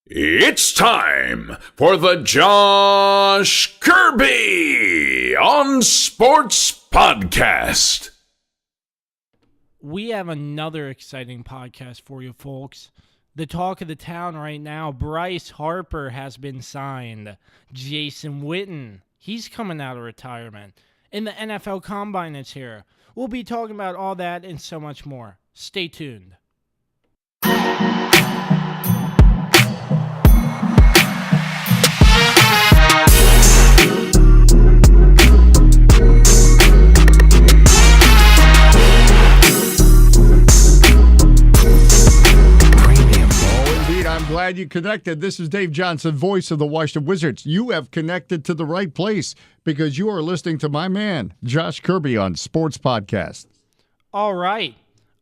It's time for the Josh Kirby on Sports podcast. We have another exciting podcast for you folks. The talk of the town right now, Bryce Harper has been signed. Jason Witten, he's coming out of retirement. And the NFL Combine is here. We'll be talking about all that and so much more. Stay tuned. I'm glad you connected. This is Dave Johnson, voice of the Washington Wizards. You have connected to the right place because you are listening to my man, Josh Kirby on Sports Podcast. All right.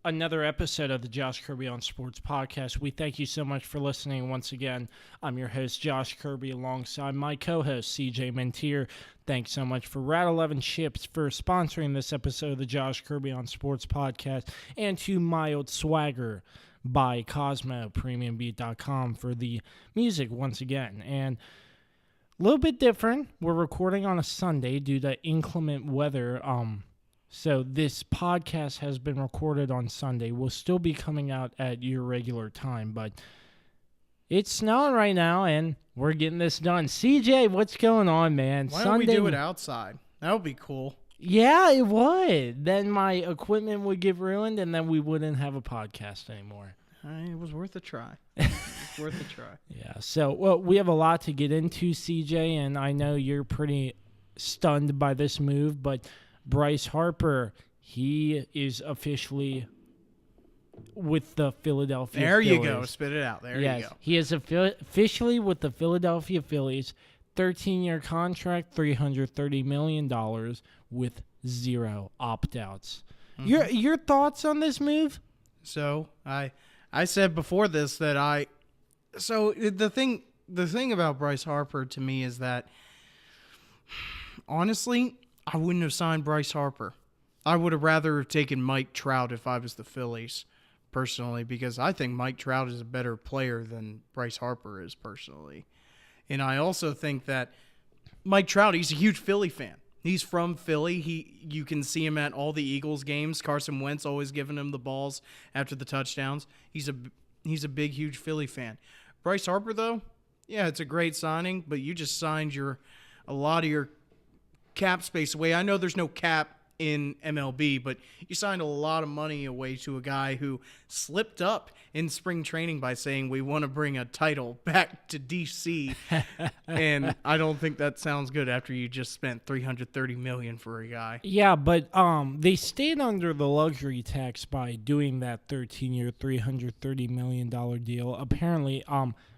Another episode of the Josh Kirby on Sports Podcast. We thank you so much for listening once again. I'm your host, Josh Kirby, alongside my co-host, CJ Mentier. Thanks so much for Rat 11 Chips for sponsoring this episode of the Josh Kirby on Sports Podcast, and to Mild Swagger by Cosmo, premiumbeat.com for the music once again. And a little bit different. We're recording on a Sunday due to inclement weather. So this podcast has been recorded on Sunday. We'll still be coming out at your regular time, but it's snowing right now, and we're getting this done. CJ, what's going on, man? Why don't we do it outside? That would be cool. Yeah, it would. Then my equipment would get ruined, and then we wouldn't have a podcast anymore. It was worth a try. Yeah, so well, we have a lot to get into, CJ, and I know you're pretty stunned by this move, but Bryce Harper, he is officially with the Philadelphia Phillies. There you go. Spit it out. There you go. He is officially with the Philadelphia Phillies. 13-year contract, $330 million with 0 opt-outs. Mm-hmm. Your thoughts on this move? So I said before this that the thing about Bryce Harper to me is that honestly, I wouldn't have signed Bryce Harper. I would have rather taken Mike Trout if I was the Phillies, personally, because I think Mike Trout is a better player than Bryce Harper is personally. And I also think that Mike Trout, he's a huge Philly fan. He's from Philly. You can see him at all the Eagles games. Carson Wentz always giving him the balls after the touchdowns. He's a big, huge Philly fan. Bryce Harper, though, yeah, it's a great signing, but you just signed a lot of your cap space away. I know there's no cap in MLB, but you signed a lot of money away to a guy who slipped up in spring training by saying we want to bring a title back to DC. And I don't think that sounds good after you just spent $330 million for a guy. Yeah, but they stayed under the luxury tax by doing that 13-year, $330 million deal. Apparently,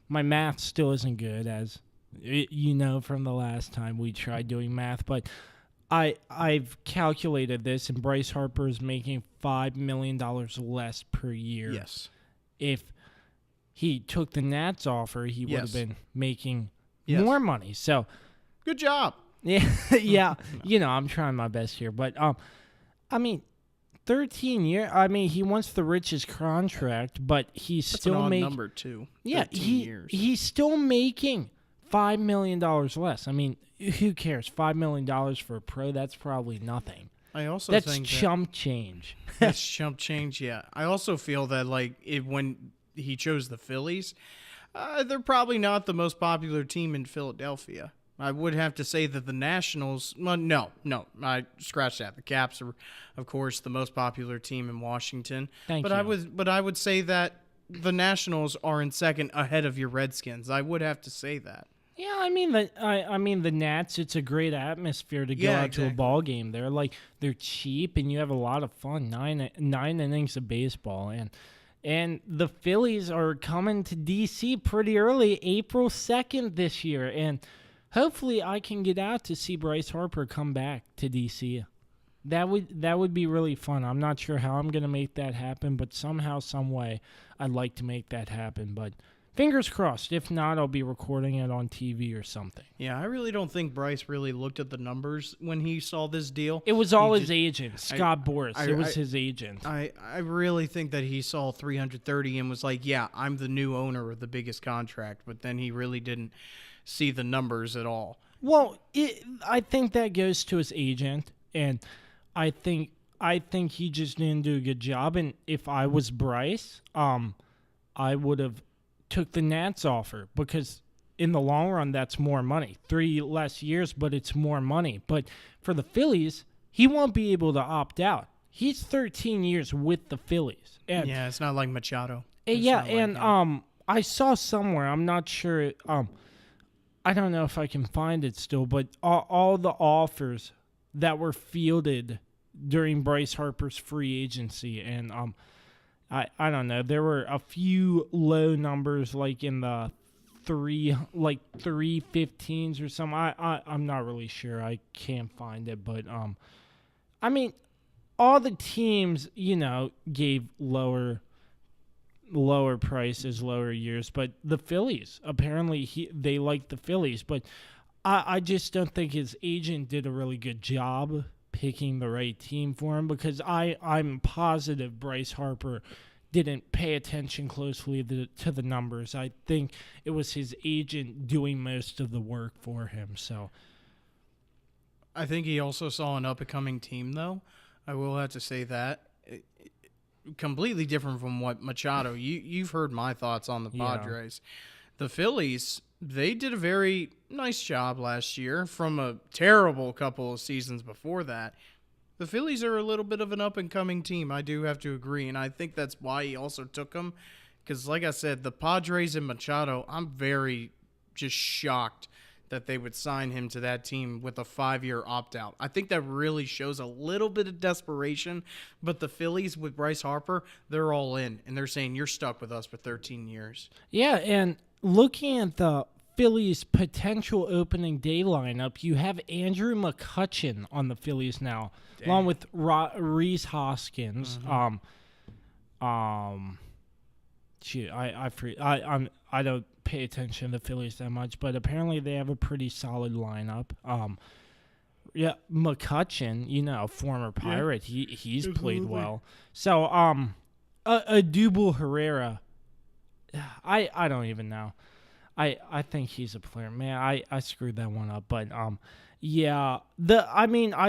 my math still isn't good, as you know from the last time we tried doing math, but I've calculated this, and Bryce Harper is making $5 million less per year. Yes. If he took the Nats offer, he would have been making more money. So, good job. Yeah, yeah. You know, I'm trying my best here, but I mean, 13 years. I mean, he wants the richest contract, but he's That's still making number 2. Yeah, he's still making $5 million less. I mean, who cares? $5 million for a pro, that's probably nothing. I also think that's chump change. That's chump change, yeah. I also feel that, when he chose the Phillies, they're probably not the most popular team in Philadelphia. I would have to say that the Nationals, well, no, I scratched that. The Caps are, of course, the most popular team in Washington. Thank you. But I would say that the Nationals are in second ahead of your Redskins. I would have to say that. Yeah, I mean the Nats. It's a great atmosphere to go out to a ball game. They're cheap and you have a lot of fun. Nine innings of baseball, and the Phillies are coming to DC pretty early, April 2nd this year, and hopefully I can get out to see Bryce Harper come back to DC. That would be really fun. I'm not sure how I'm gonna make that happen, but somehow, some way, I'd like to make that happen. But fingers crossed. If not, I'll be recording it on TV or something. Yeah, I really don't think Bryce really looked at the numbers when he saw this deal. It was all his agent, Scott Boras. It was his agent. I really think that he saw 330 and was like, yeah, I'm the new owner of the biggest contract. But then he really didn't see the numbers at all. Well, I think that goes to his agent, and I think he just didn't do a good job. And if I was Bryce, I would have took the Nats offer, because in the long run, that's more money. 3 less years, but it's more money. But for the Phillies, he won't be able to opt out. He's 13 years with the Phillies. And Yeah, it's not like Machado. I saw somewhere, I'm not sure, I don't know if I can find it still, but all the offers that were fielded during Bryce Harper's free agency, and I don't know, there were a few low numbers, like in the 315s or something. I'm not really sure. I can't find it, but I mean, all the teams, gave lower prices, lower years, but the Phillies, apparently they like the Phillies, but I just don't think his agent did a really good job picking the right team for him, because I'm positive Bryce Harper didn't pay attention closely to the numbers. I think it was his agent doing most of the work for him. So I think he also saw an up-and-coming team, though. I will have to say that. Completely different from what Machado. You've heard my thoughts on the Padres. The Phillies, they did a very nice job last year from a terrible couple of seasons before that. The Phillies are a little bit of an up-and-coming team. I do have to agree, and I think that's why he also took them. Because, like I said, the Padres and Machado, I'm very just shocked that they would sign him to that team with a 5-year opt-out. I think that really shows a little bit of desperation, but the Phillies with Bryce Harper, they're all in, and they're saying, you're stuck with us for 13 years. Yeah, and looking at the Phillies' potential opening day lineup, you have Andrew McCutchen on the Phillies now, along with Rhys Hoskins. I don't pay attention to the Phillies that much, but apparently they have a pretty solid lineup. McCutchen, former Pirate, he's played well. So Adubel Herrera, I don't even know. I think he's a player. Man, I screwed that one up. But I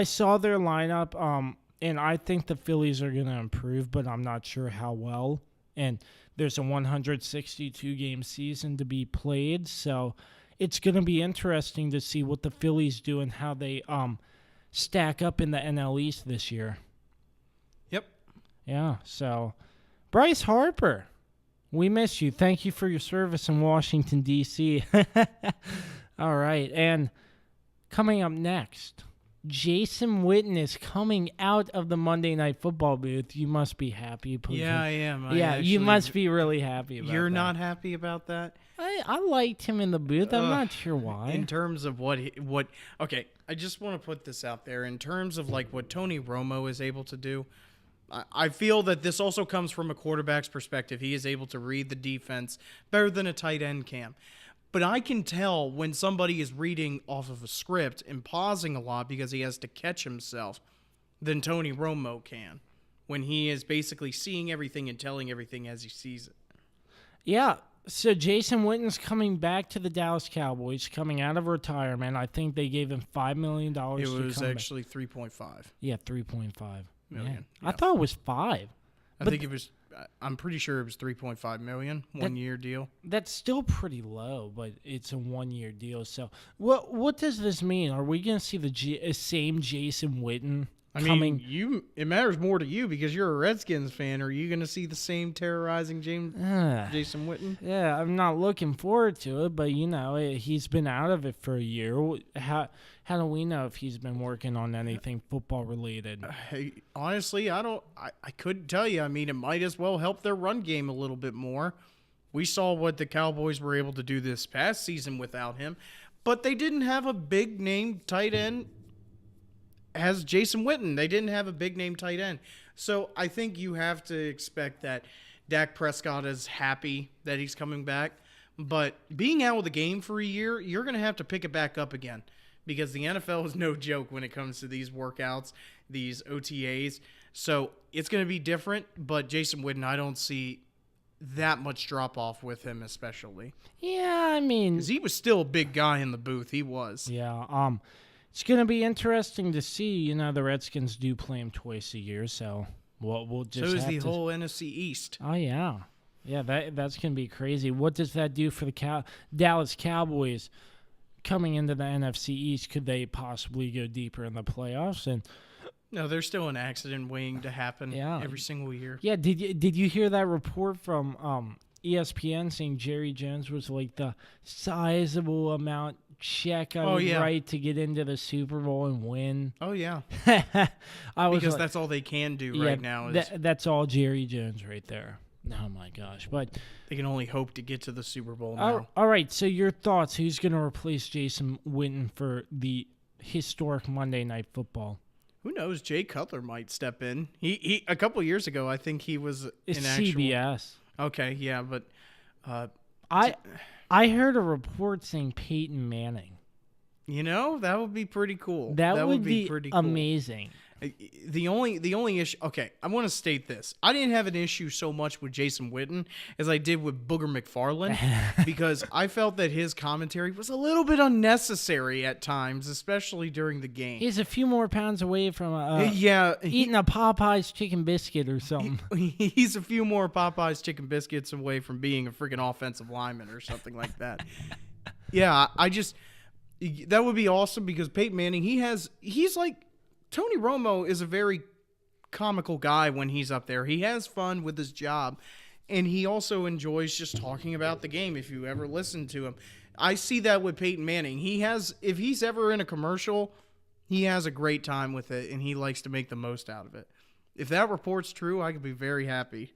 saw their lineup, and I think the Phillies are going to improve, but I'm not sure how well. And there's a 162-game season to be played, so it's going to be interesting to see what the Phillies do and how they stack up in the NL East this year. Yep. Yeah, so Bryce Harper, we miss you. Thank you for your service in Washington, D.C. All right, and coming up next, Jason Witten is coming out of the Monday Night Football booth. You must be happy. Yeah, I am. You must be really happy about that. You're not happy about that? I liked him in the booth. I'm not sure why. In terms of okay, I just want to put this out there. In terms of like what Tony Romo is able to do, I feel that this also comes from a quarterback's perspective. He is able to read the defense better than a tight end can. But I can tell when somebody is reading off of a script and pausing a lot because he has to catch himself than Tony Romo can, when he is basically seeing everything and telling everything as he sees it. Yeah, so Jason Witten's coming back to the Dallas Cowboys, coming out of retirement. I think they gave him $5 million. It was actually 3.5. Yeah, 3.5 million. Yeah. I thought it was 5. I'm pretty sure it was 3.5 million, 1 year deal. That's still pretty low, but it's a 1 year deal. So what does this mean? Are we going to see the same Jason Witten coming? It matters more to you because you're a Redskins fan. Are you going to see the same terrorizing Jason Witten? Yeah, I'm not looking forward to it, but he's been out of it for a year. How do we know if he's been working on anything football related? Honestly, I couldn't tell you. I mean, it might as well help their run game a little bit more. We saw what the Cowboys were able to do this past season without him, but they didn't have a big name tight end as Jason Witten. They didn't have a big name tight end. So I think you have to expect that Dak Prescott is happy that he's coming back. But being out of the game for a year, you're going to have to pick it back up again because the NFL is no joke when it comes to these workouts, these OTAs. So it's going to be different, but Jason Witten, I don't see that much drop-off with him especially. Yeah, I mean... Because he was still a big guy in the booth. He was. Yeah, it's going to be interesting to see. The Redskins do play him twice a year, so we'll just So is have the to... whole NFC East. Oh, yeah. Yeah, that's going to be crazy. What does that do for the Dallas Cowboys coming into the NFC East? Could they possibly go deeper in the playoffs? And no, there's still an accident waiting to happen every single year. Yeah, did you hear that report from ESPN saying Jerry Jones was like the sizable amount check I would write to get into the Super Bowl and win? Oh, yeah. Because that's all they can do right now. That's all Jerry Jones right there. Oh, my gosh. But they can only hope to get to the Super Bowl now. All right, so your thoughts. Who's going to replace Jason Witten for the historic Monday Night Football? Who knows? Jay Cutler might step in. He a couple years ago, I think he was it's in actual... CBS. Okay, yeah, but... I heard a report saying Peyton Manning. That would be pretty cool. That would be pretty cool. Amazing. The only issue... Okay, I want to state this. I didn't have an issue so much with Jason Witten as I did with Booger McFarland because I felt that his commentary was a little bit unnecessary at times, especially during the game. He's a few more pounds away from eating a Popeye's chicken biscuit or something. He's a few more Popeye's chicken biscuits away from being a freaking offensive lineman or something like that. Yeah, that would be awesome because Peyton Manning, he's like... Tony Romo is a very comical guy when he's up there. He has fun with his job, and he also enjoys just talking about the game if you ever listen to him. I see that with Peyton Manning. If he's ever in a commercial, he has a great time with it, and he likes to make the most out of it. If that report's true, I could be very happy.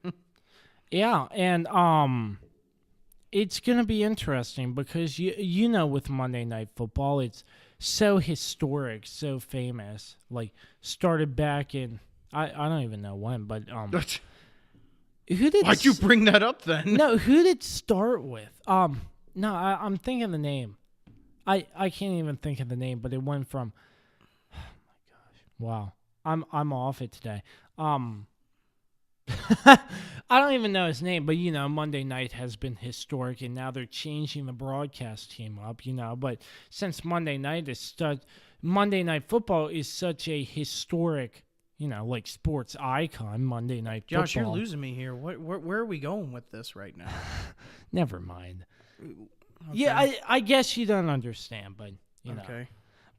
Yeah, and it's going to be interesting because, with Monday Night Football, it's so historic, so famous. Like, started back in, I don't even know when, but why'd you bring that up then? No, who did it start with? No, I'm thinking the name. I can't even think of the name, but it went from, oh my gosh, wow, I'm off it today. I don't even know his name, but Monday night has been historic, and now they're changing the broadcast team up. But since Monday Night Football is such a historic, like sports icon, Monday Night Football. Josh, you're losing me here. Where are we going with this right now? Never mind. Okay. Yeah, I guess you don't understand, but Okay.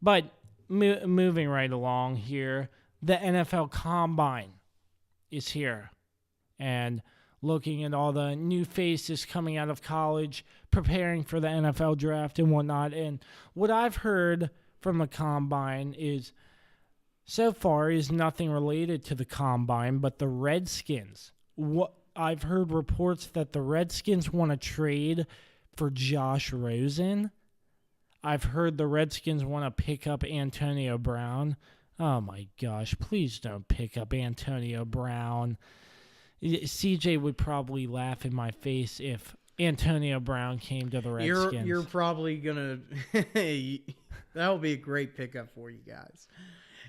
But moving right along here, the NFL Combine is here. And looking at all the new faces coming out of college, preparing for the NFL draft and whatnot. And what I've heard from the Combine so far is nothing related to the Combine, but the Redskins. I've heard reports that the Redskins want to trade for Josh Rosen. I've heard the Redskins want to pick up Antonio Brown. Oh my gosh, please don't pick up Antonio Brown. CJ would probably laugh in my face if Antonio Brown came to the Redskins. You're probably going to... That would be a great pickup for you guys.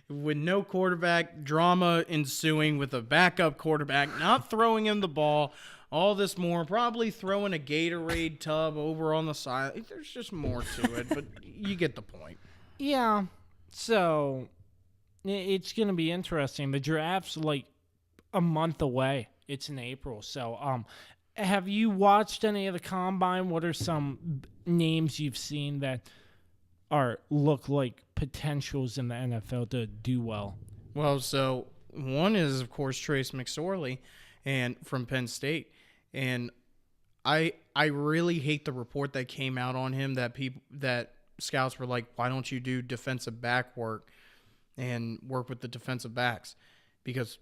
With no quarterback, drama ensuing with a backup quarterback, not throwing him the ball, all this more, probably throwing a Gatorade tub over on the side. There's just more to it, but you get the point. Yeah, so it's going to be interesting. The draft's like a month away. It's in April. So, have you watched any of the Combine? What are some names you've seen that look like potentials in the NFL to do well? Well, so one is, of course, Trace McSorley and from Penn State. And I really hate the report that came out on him that scouts were like, why don't you do defensive back work and work with the defensive backs? Because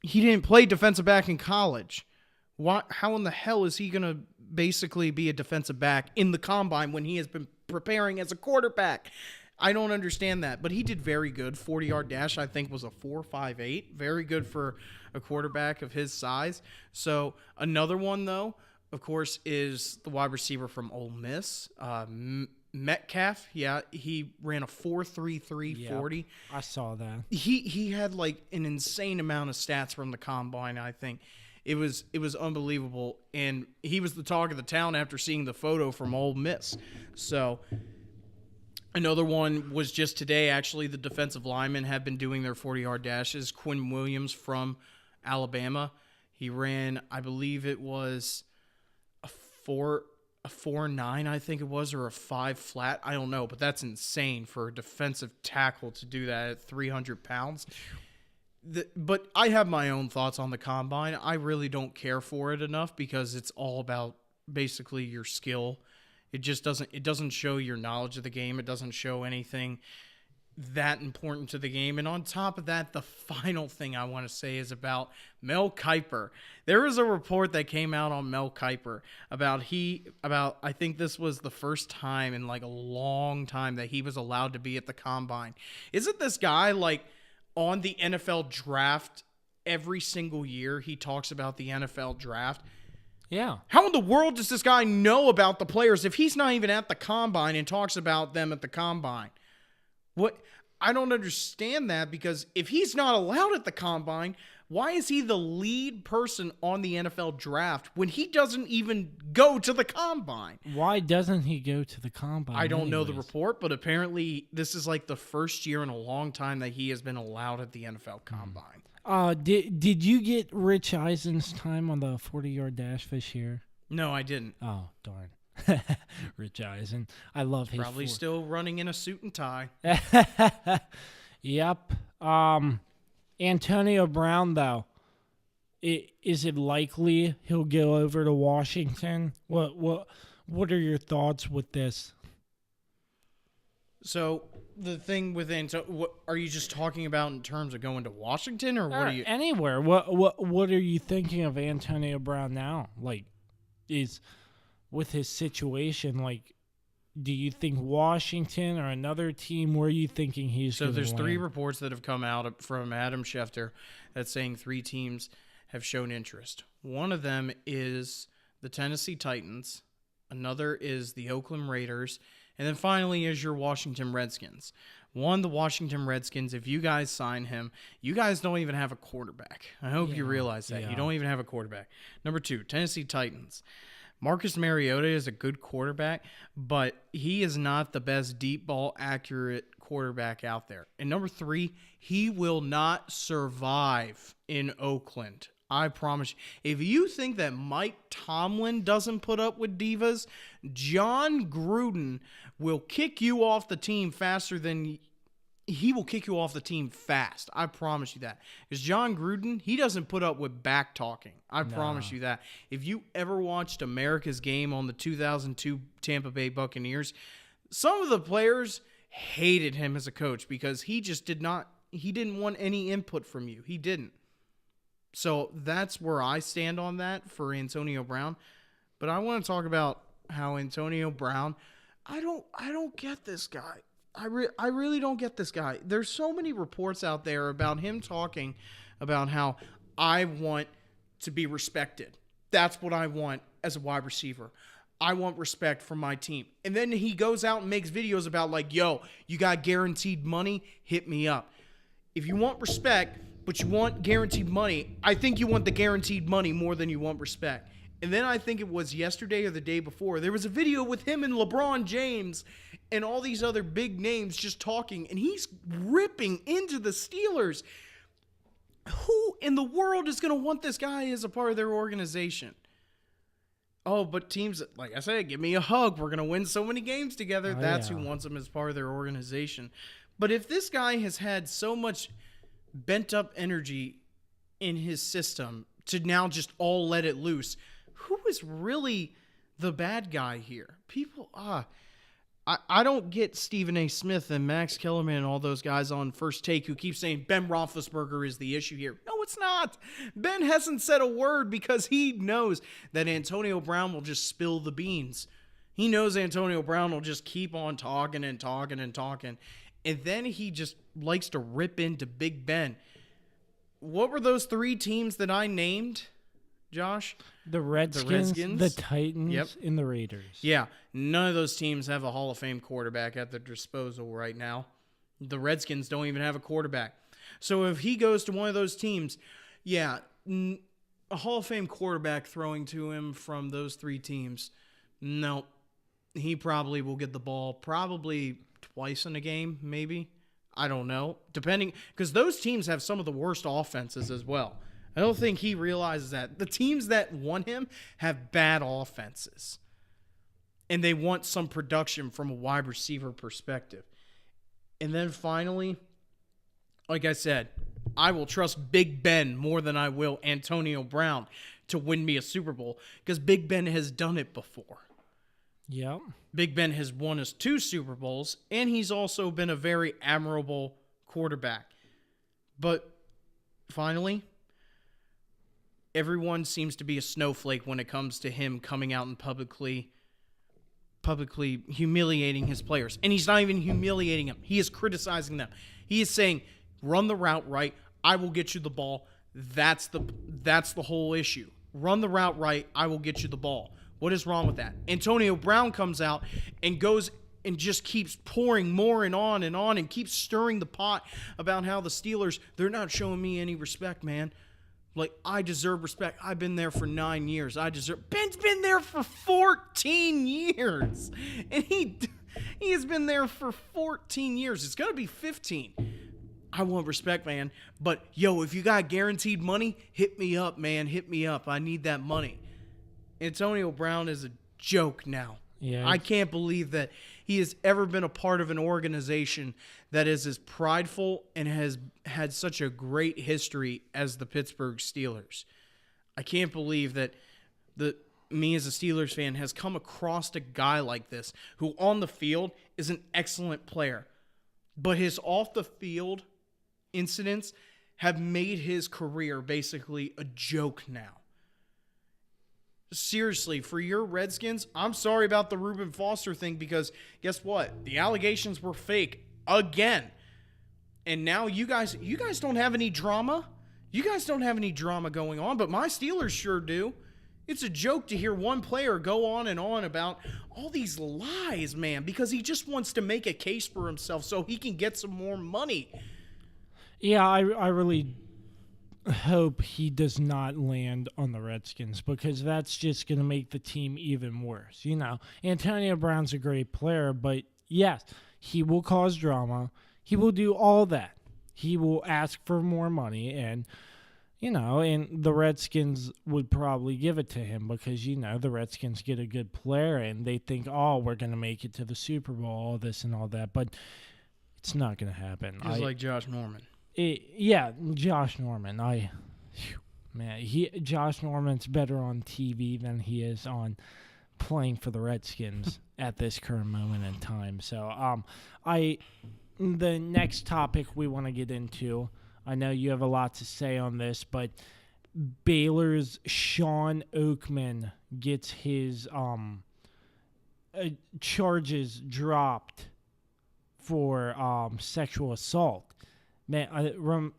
he didn't play defensive back in college. How in the hell is he going to basically be a defensive back in the Combine when he has been preparing as a quarterback? I don't understand that. But he did very good. 40-yard dash, I think, was a 4.58. Very good for a quarterback of his size. So another one, though, of course, is the wide receiver from Ole Miss, Metcalf. Yeah, he ran a 4.33 40. I saw that. He had like an insane amount of stats from the combine. I think it was unbelievable, and he was the talk of the town after seeing the photo from Ole Miss. So another one was just today. Actually, the defensive linemen have been doing their 40-yard dashes. Quinn Williams from Alabama, he ran, I believe it was a 4.9, I think it was, or a 5 flat. I don't know, but that's insane for a defensive tackle to do that at 300 pounds. But I have my own thoughts on the combine. I really don't care for it enough because it's all about basically your skill. It doesn't show your knowledge of the game. It doesn't show anything that important to the game. And on top of that, the final thing I want to say is about Mel Kiper. There was a report that came out on Mel Kiper about I think this was the first time in like a long time that he was allowed to be at the combine. Isn't this guy like on the NFL draft every single year? He talks about the NFL draft. Yeah. How in the world does this guy know about the players if he's not even at the combine and talks about them at the combine? What? I don't understand that, because if he's not allowed at the combine, why is he the lead person on the NFL draft when he doesn't even go to the combine? Why doesn't he go to the combine? I don't know the report, but apparently this is like the first year in a long time that he has been allowed at the NFL combine. Did you get Rich Eisen's time on the 40-yard dash this year? No, I didn't. Oh, darn. Rich Eisen. I love his Probably still running in a suit and tie. Yep. Antonio Brown, though, is it likely he'll go over to Washington? What are your thoughts with this? So the thing with what are you just talking about in terms of going to Washington, or what are you anywhere? What are you thinking of Antonio Brown now? Like, with his situation, like, do you think Washington or another team? Where are you thinking he's going to land? So there's 3 reports that have come out from Adam Schefter that's saying 3 teams have shown interest. One of them is the Tennessee Titans. Another is the Oakland Raiders. And then finally is your Washington Redskins. The Washington Redskins, if you guys sign him, you guys don't even have a quarterback. I hope you realize that. Yeah. You don't even have a quarterback. Number 2, Tennessee Titans. Marcus Mariota is a good quarterback, but he is not the best deep ball accurate quarterback out there. And number 3, he will not survive in Oakland. I promise you. If you think that Mike Tomlin doesn't put up with divas, John Gruden will kick you off the team faster than he will kick you off the team fast. I promise you that. Because John Gruden, he doesn't put up with back talking. I promise you that. If you ever watched America's Game on the 2002 Tampa Bay Buccaneers, some of the players hated him as a coach because he just didn't want any input from you. He didn't. So that's where I stand on that for Antonio Brown. But I want to talk about how Antonio Brown, I don't get this guy. I really don't get this guy. There's so many reports out there about him talking about how I want to be respected. That's what I want as a wide receiver. I want respect from my team. And then he goes out and makes videos about like, yo, you got guaranteed money? Hit me up. If you want respect, but you want guaranteed money, I think you want the guaranteed money more than you want respect. And then I think it was yesterday or the day before, there was a video with him and LeBron James and all these other big names just talking, and he's ripping into the Steelers. Who in the world is going to want this guy as a part of their organization? Oh, but teams, like I said, give me a hug. We're going to win so many games together. That's who wants him as part of their organization. But if this guy has had so much bent up energy in his system to now just all let it loose, who is really the bad guy here? People, I don't get Stephen A. Smith and Max Kellerman and all those guys on First Take who keep saying Ben Roethlisberger is the issue here. No, it's not. Ben hasn't said a word because he knows that Antonio Brown will just spill the beans. He knows Antonio Brown will just keep on talking and talking and talking. And then he just likes to rip into Big Ben. What were those 3 teams that I named? Josh? The Redskins, the Titans, Yep. and the Raiders. Yeah, none of those teams have a Hall of Fame quarterback at their disposal right now. The Redskins don't even have a quarterback. So if he goes to one of those teams, yeah, a Hall of Fame quarterback throwing to him from those three teams, no, he probably will get the ball probably twice in a game, maybe. I don't know. Depending, because those teams have some of the worst offenses as well. I don't think he realizes that. The teams that won him have bad offenses. And they want some production from a wide receiver perspective. And then finally, like I said, I will trust Big Ben more than I will Antonio Brown to win me a Super Bowl because Big Ben has done it before. Yep. Big Ben has won us 2 Super Bowls, and he's also been a very admirable quarterback. But finally, everyone seems to be a snowflake when it comes to him coming out and publicly humiliating his players. And he's not even humiliating them. He is criticizing them. He is saying, run the route right. I will get you the ball. That's the whole issue. Run the route right. I will get you the ball. What is wrong with that? Antonio Brown comes out and goes and just keeps pouring more and on and keeps stirring the pot about how the Steelers, they're not showing me any respect, man. Like, I deserve respect. I've been there for 9 years. Ben's been there for 14 years. And he has been there for 14 years. It's going to be 15. I want respect, man. But, yo, if you got guaranteed money, hit me up, man. Hit me up. I need that money. Antonio Brown is a joke now. Yeah, I can't believe that he has ever been a part of an organization that is as prideful and has had such a great history as the Pittsburgh Steelers. I can't believe that me as a Steelers fan has come across a guy like this who on the field is an excellent player, but his off the field incidents have made his career basically a joke now. Seriously, for your Redskins, I'm sorry about the Reuben Foster thing because guess what? The allegations were fake again. And now you guys don't have any drama. You guys don't have any drama going on, but my Steelers sure do. It's a joke to hear one player go on and on about all these lies, man, because he just wants to make a case for himself so he can get some more money. Yeah, I really hope he does not land on the Redskins because that's just going to make the team even worse. You know, Antonio Brown's a great player, but yes, he will cause drama. He will do all that. He will ask for more money and, you know, and the Redskins would probably give it to him because, you know, the Redskins get a good player and they think, oh, we're going to make it to the Super Bowl, all this and all that, but it's not going to happen. Just like Josh Norman. Josh Norman. Josh Norman's better on TV than he is on playing for the Redskins at this current moment in time. So, the next topic we want to get into, I know you have a lot to say on this, but Baylor's Sean Oakman gets his charges dropped for sexual assault. Man,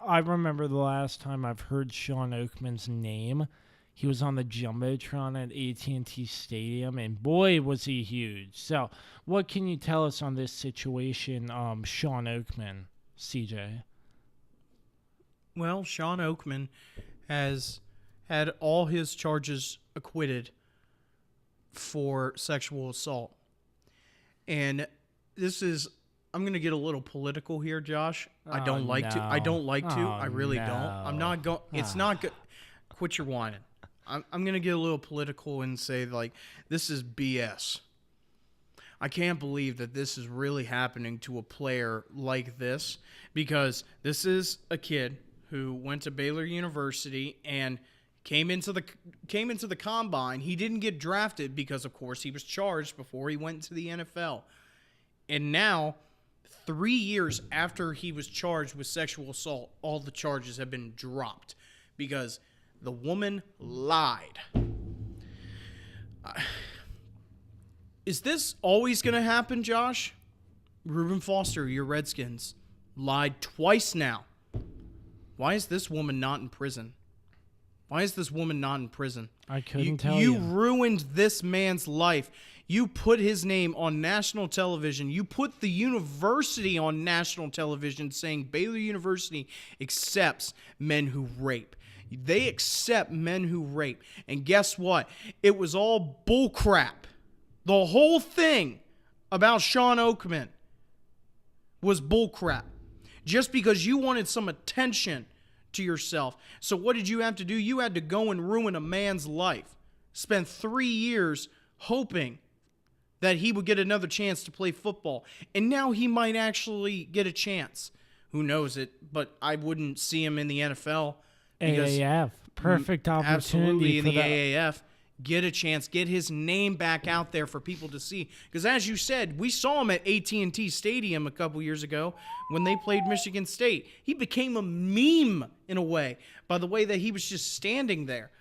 I remember the last time I've heard Sean Oakman's name. He was on the Jumbotron at AT&T Stadium, and boy, was he huge. So, what can you tell us on this situation, Sean Oakman, CJ? Well, Sean Oakman has had all his charges acquitted for sexual assault. And this is... I'm going to get a little political here, Josh. I don't like to. I really don't. I'm not going. It's not good. Quit your whining. I'm going to get a little political and say, like, this is BS. I can't believe that this is really happening to a player like this because this is a kid who went to Baylor University and came into the combine. He didn't get drafted because, of course, he was charged before he went into the NFL. And now, 3 years after he was charged with sexual assault, all the charges have been dropped because the woman lied. Is this always going to happen, Josh? Reuben Foster, your 'lied twice now. Why is this woman not in prison? Why is this woman not in prison? I couldn't tell you. You ruined this man's life. You put his name on national television. You put the university on national television saying Baylor University accepts men who rape. They accept men who rape. And guess what? It was all bullcrap. The whole thing about Sean Oakman was bullcrap. Just because you wanted some attention to yourself. So what did you have to do? You had to go and ruin a man's life. Spend 3 years hoping that he would get another chance to play football. And now he might actually get a chance. Who knows it? But I wouldn't see him in the NFL. AAF. Perfect opportunity. Absolutely in the AAF. Get a chance. Get his name back out there for people to see. Because as you said, we saw him at AT&T Stadium a couple years ago when they played Michigan State. He became a meme in a way by the way that he was just standing there.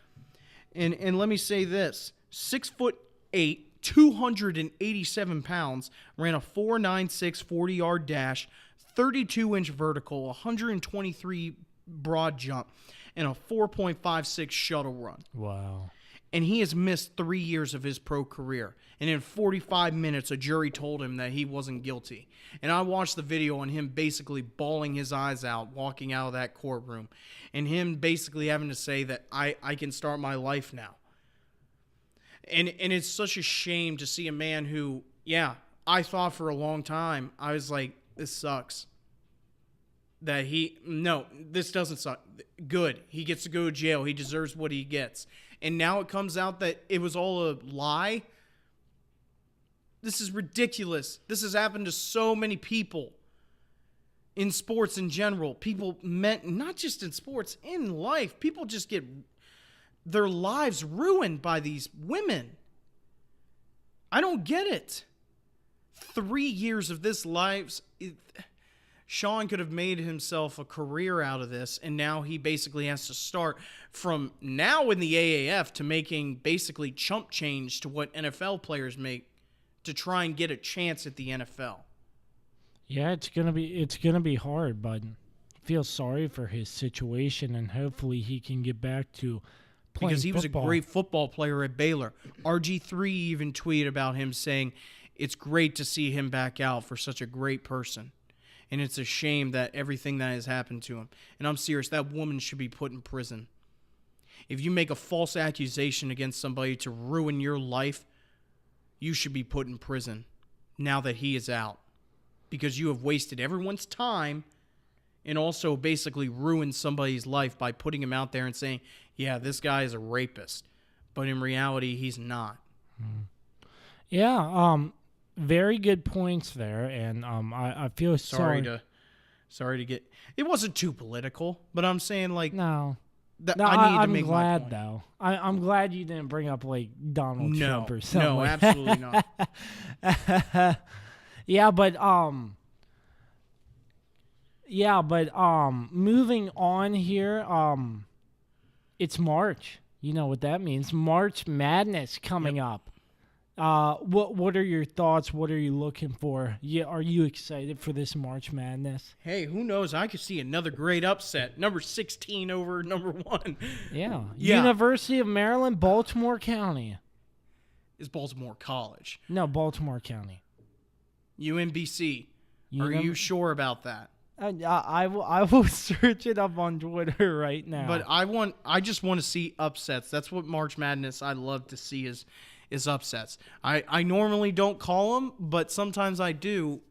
And let me say this. 6'8", 287 pounds, ran a 4.96 40-yard dash, 32-inch vertical, 123 broad jump, and a 4.56 shuttle run. Wow. And he has missed 3 years of his pro career. And in 45 minutes, a jury told him that he wasn't guilty. And I watched the video on him basically bawling his eyes out, walking out of that courtroom. And him basically having to say that I can start my life now. And it's such a shame to see a man who, yeah, I thought for a long time, I was like, this sucks. No, this doesn't suck. Good. He gets to go to jail. He deserves what he gets. And now it comes out that it was all a lie. This is ridiculous. This has happened to so many people in sports in general. People not just in sports, in life. People just get their lives ruined by these women. I don't get it. 3 years of this lives. Sean could have made himself a career out of this, and now he basically has to start from now in the AAF to making basically chump change to what NFL players make to try and get a chance at the NFL. Yeah, it's gonna be hard, but I feel sorry for his situation, and hopefully he can get back to playing because he football. was a great football player at Baylor. RG3 even tweeted about him saying it's great to see him back out for such a great person. And it's a shame that everything that has happened to him. And I'm serious, that woman should be put in prison. If you make a false accusation against somebody to ruin your life, you should be put in prison now that he is out. Because you have wasted everyone's time and also basically ruined somebody's life by putting him out there and saying, yeah, this guy is a rapist. But in reality, he's not. Yeah, very good points there, and I feel sorry to get. It wasn't too political, but I'm saying like no. I'm glad though. I'm glad you didn't bring up like Donald Trump or something. No, like absolutely not. Moving on here. It's March. You know what that means? March Madness coming up. What are your thoughts? What are you looking for? Yeah, are you excited for this March Madness? Hey, who knows? I could see another great upset. Number 16 over number 1. Yeah. University of Maryland, Baltimore County. Is Baltimore College? No, Baltimore County. UMBC. Are you sure about that? I will search it up on Twitter right now. But I just want to see upsets. That's what March Madness I love to see is upsets. I normally don't call them, but sometimes I do.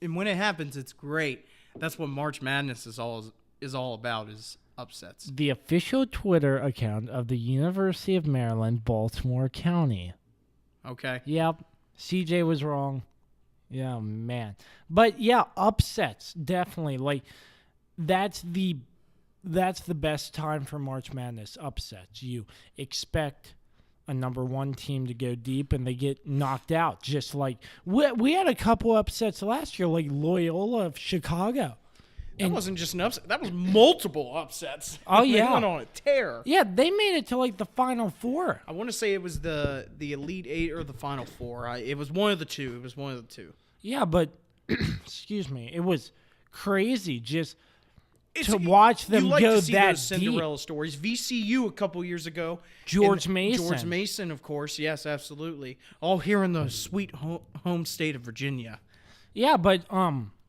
And when it happens, it's great. That's what March Madness is all about, is upsets. The official Twitter account of the University of Maryland, Baltimore County. Okay. Yep. CJ was wrong. Yeah, man. But yeah, upsets, definitely. Like that's the best time for March Madness, upsets. You expect a number 1 team to go deep and they get knocked out. Just like we had a couple upsets last year, like Loyola of Chicago. That wasn't just an upset. That was multiple upsets. Oh, yeah. They went on a tear. Yeah, they made it to like the Final Four. I want to say it was the Elite 8 or the Final Four. It was one of the two. Yeah, but excuse me, it was crazy. Just to watch them you like go to see that those Cinderella deep. stories. VCU a couple years ago. George and Mason. George Mason, of course. Yes, absolutely. All here in the sweet home state of Virginia. Yeah, but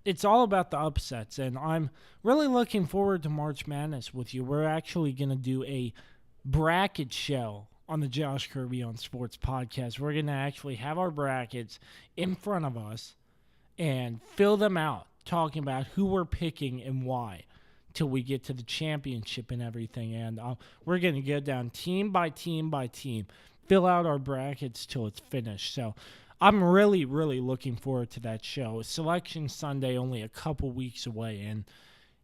it's all about the upsets, and I'm really looking forward to March Madness with you. We're actually going to do a bracket show on the Josh Kirby on Sports podcast. We're going to actually have our brackets in front of us and fill them out, talking about who we're picking and why, till we get to the championship and everything. And we're going to go down team by team by team, fill out our brackets till it's finished. So I'm really, really looking forward to that show. Selection Sunday only a couple weeks away, and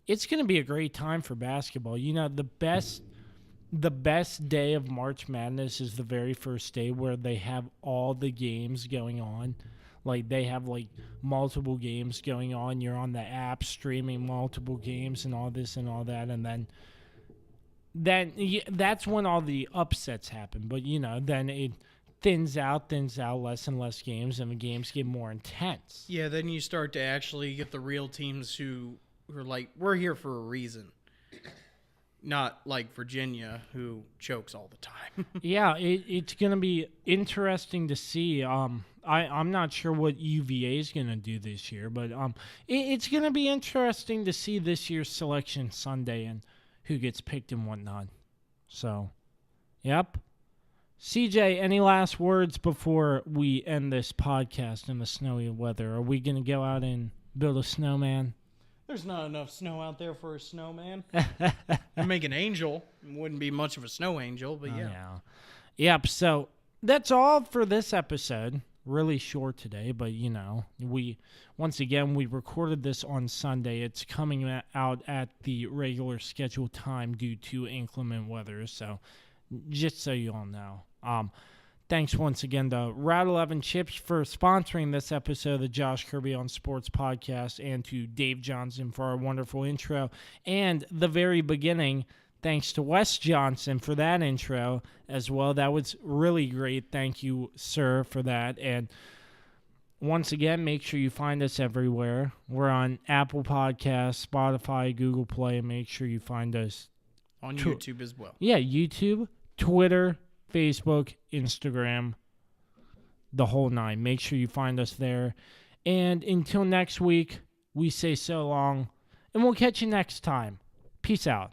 it's going to be a great time for basketball. You know, the best day of March Madness is the very first day where they have all the games going on. Like, they have, like, multiple games going on. You're on the app streaming multiple games and all this and all that. And then that's when all the upsets happen. But, you know, then it thins out, less and less games, and the games get more intense. Yeah, then you start to actually get the real teams who are like, we're here for a reason. Not like Virginia, who chokes all the time. Yeah, it's going to be interesting to see. I'm not sure what UVA is going to do this year, but it's going to be interesting to see this year's Selection Sunday and who gets picked and whatnot. So, yep. CJ, any last words before we end this podcast in the snowy weather? Are we going to go out and build a snowman? There's not enough snow out there for a snowman. You make an angel. It wouldn't be much of a snow angel, but yeah. Yep, so that's all for this episode. Really short today, but, you know, we recorded this on Sunday. It's coming out at the regular scheduled time due to inclement weather, so just so you all know. Thanks once again to Route 11 Chips for sponsoring this episode of the Josh Kirby on Sports podcast, and to Dave Johnson for our wonderful intro. And the very beginning, thanks to Wes Johnson for that intro as well. That was really great. Thank you, sir, for that. And once again, make sure you find us everywhere. We're on Apple Podcasts, Spotify, Google Play. Make sure you find us on YouTube as well. Yeah, YouTube, Twitter, Facebook, Instagram, the whole nine. Make sure you find us there. And until next week, we say so long, and we'll catch you next time. Peace out.